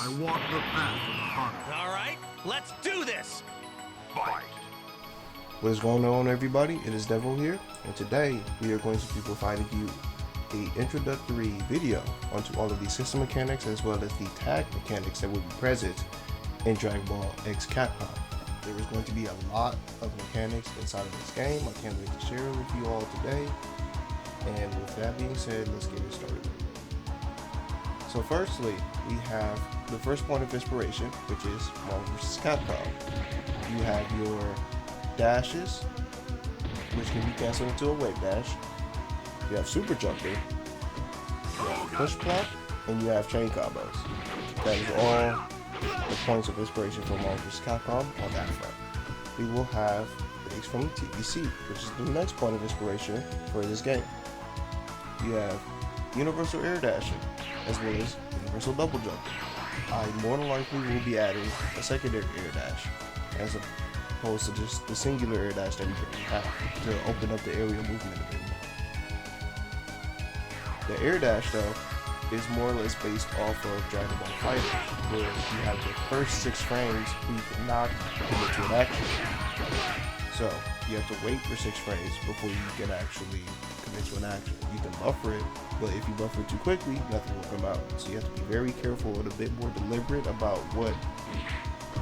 I walk the path of the heart. All right, let's do this. Fight. What is going on, everybody? It is Devil here, and today we are going to be providing you an introductory video onto all of the system mechanics as well as the tag mechanics that will be present in Dragon Ball X CAPCOM. There is going to be a lot of mechanics inside of this game. I can't wait to share it with you all today. And with that being said, let's get it started. So firstly, we have the first point of inspiration, which is Marvel vs. Capcom. You have your dashes, which can be canceled into a wave dash. You have super jumping, you have push block, and you have chain combos. That is all the points of inspiration for Marvel vs. Capcom on that front. We will have things from TBC, which is the next point of inspiration for this game. You have universal air dashing, as well as universal double jumping. I more than likely will be adding a secondary air dash, as opposed to just the singular air dash that we currently have, to open up the area movement a bit more. The air dash, though, is more or less based off of Dragon Ball FighterZ, where you have the first 6 frames where you cannot commit to an action. So you have to wait for 6 frames before you can actually commit to an action. You can buffer it, but if you buffer it too quickly, nothing will come out. So you have to be very careful and a bit more deliberate about what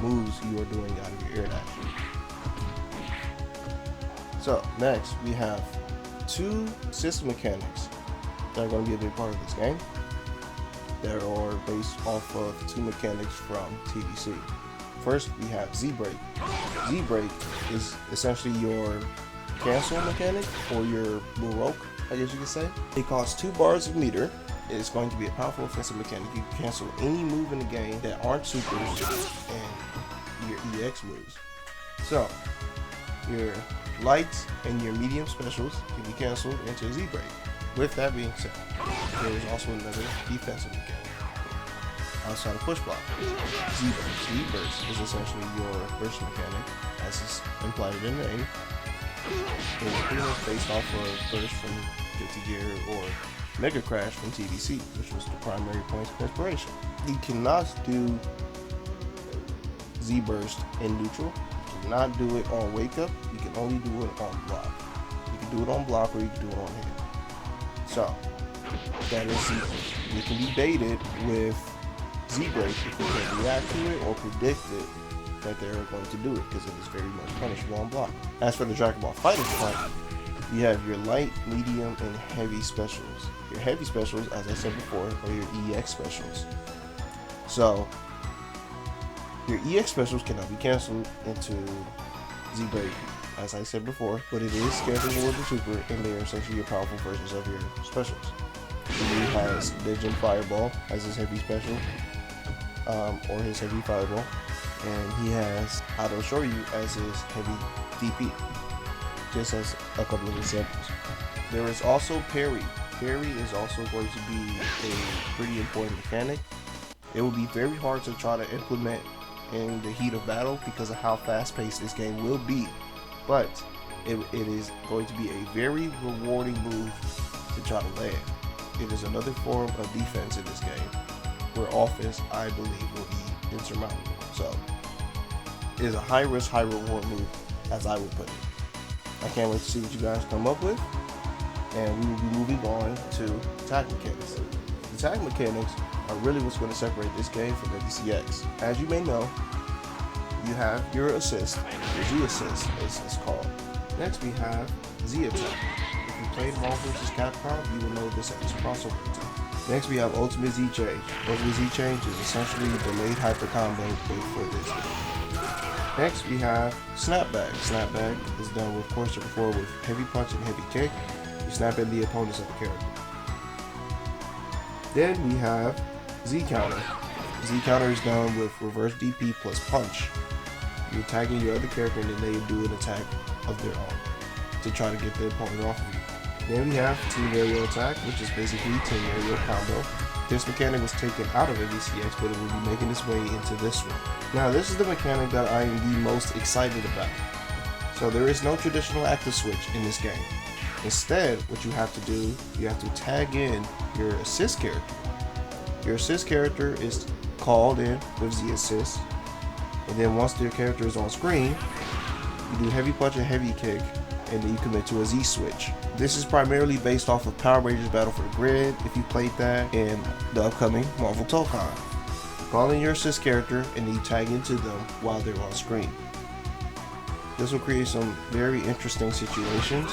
moves you are doing out of your air dash. So next we have 2 system mechanics that are going to be a big part of this game that are based off of 2 mechanics from TBC. First, we have Z-Break. Z-Break is essentially your cancel mechanic, or your Baroque, I guess you could say. It costs 2 bars of meter. It's going to be a powerful offensive mechanic. You can cancel any move in the game that aren't supers and your EX moves. So, your lights and your medium specials can be canceled into Z-Break. With that being said, there is also another defensive mechanic outside of push block. Z-Burst. Z-Burst is essentially your burst mechanic, as is implied in the name. It is pretty much based off of Burst from Guilty Gear or Mega Crash from TBC, which was the primary point of inspiration. You cannot do Z-Burst in neutral. You cannot do it on wake up. You can only do it on block. You can do it on block or you can do it on hit. So, that is Z-Burst. You can be baited with Z-Break if you can react to it or predict it that they're going to do it, because it is very much punishable on block. As for the Dragon Ball FighterZ part, you have your light, medium, and heavy specials. Your heavy specials, as I said before, are your EX specials. So, your EX specials cannot be canceled into Z-Break, as I said before, but it is scalable with the super, and they are essentially your powerful versions of your specials. He has Legend Fireball as his heavy special, or his heavy fireball, and he has Auto Shoryu as his heavy DP, just as a couple of examples. There is also Parry. Parry is also going to be a pretty important mechanic. It will be very hard to try to implement in the heat of battle because of how fast-paced this game will be, but it is going to be a very rewarding move to try to land. It is another form of defense in this game, where offense, I believe, will be insurmountable. So, it is a high-risk, high-reward move, as I would put it. I can't wait to see what you guys come up with, and we will be moving on to tag mechanics. The tag mechanics are really what's going to separate this game from MVCX. As you may know, you have your assist, your Z assist, as it's called. Next, we have Z attack. If you played Marvel vs. Capcom, you will know this as crossover attack. Next, we have Ultimate Z Change. Ultimate Z Change is essentially delayed hyper combo for this game. Next, we have Snapback. Snapback is done, of course, before with heavy punch and heavy kick. You snap at the opponents of the character. Then we have Z Counter. Z Counter is done with reverse DP plus punch. You're tagging your other character and then they do an attack of their own to try to get the opponent off of you. Then we have Team Aerial Attack, which is basically Team Aerial Combo. This mechanic was taken out of MVCX, but it will be making its way into this one. Now, this is the mechanic that I am the most excited about. So there is no traditional active switch in this game. Instead, what you have to do, you have to tag in your assist character. Your assist character is called in with Z assist, and then once their character is on screen, you do heavy punch and heavy kick, and then you commit to a Z switch. This is primarily based off of Power Rangers Battle for the Grid, if you played that, and the upcoming Marvel Tokon. Call in your assist character and then you tag into them while they're on screen. This will create some very interesting situations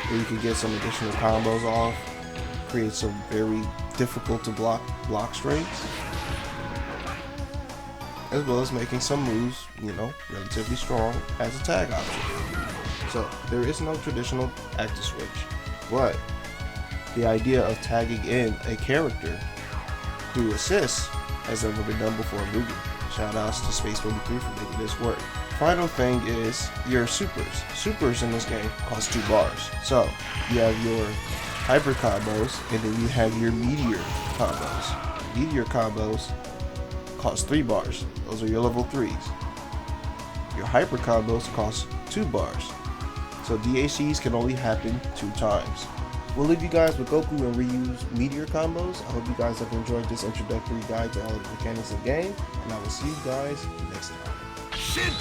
where you can get some additional combos off, create some very difficult to block strings, as well as making some moves, relatively strong as a tag option. So there is no traditional active switch, but the idea of tagging in a character through assists has never been done before in Mugen. Shout outs to Space 23 for making this work. Final thing is your supers. Supers in this game cost 2 bars. So you have your hyper combos and then you have your meteor combos. Meteor combos cost 3 bars. Those are your level 3s. Your hyper combos cost 2 bars. So DHCs can only happen 2 times. We'll leave you guys with Goku and Ryu's meteor combos. I hope you guys have enjoyed this introductory guide to all of the mechanics of the game, and I will see you guys next time. Shin!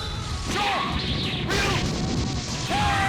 Shaw! Ryu!